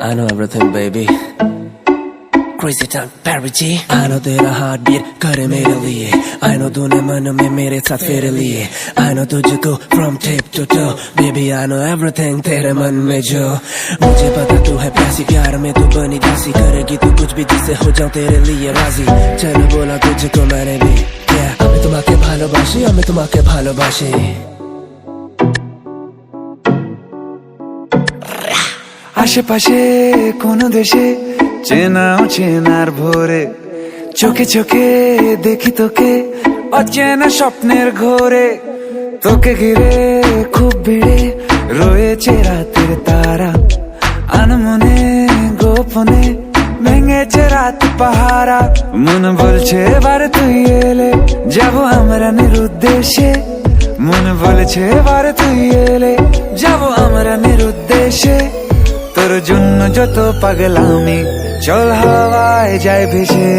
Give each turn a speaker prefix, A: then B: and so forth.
A: I know everything, baby. Crazy time, Perry G. I know तेरा heart beat करे मेरे लिए. I know तूने मन में मेरे साथ फेरे लिए. I know तुझको from tip to toe. Baby, I know everything तेरे मन में जो. मुझे पता तू है प्यासी, प्यार में तू बनी दासी. करेगी तू कुछ भी जिससे हो जाऊं तेरे लिए राजी. चलो बोला तुझको मैंने भी. Yeah, আমি তোমাকে ভালোবাসি, আমি তোমাকে ভালোবাসি.
B: আশেপাশে কোন দেশে চেনা অচেনার ভোরে চোখে চোখে দেখি তোকে অচেনা স্বপ্নের ঘোরে তোকে ঘিরে খুব ভিড়ে রয়েছে রাতের তারা আনমনে গোপনে ভেঙেছে রাত পাহারা মন বলছে এবার তুই এলে যাবো আমরা নিরুদ্দেশে মন বলছে এবার তুই এলে যাবো আমরা নিরুদ্দেশে তোর জন্য যত পাগলামি চল হাওয়ায় যায় ভেসে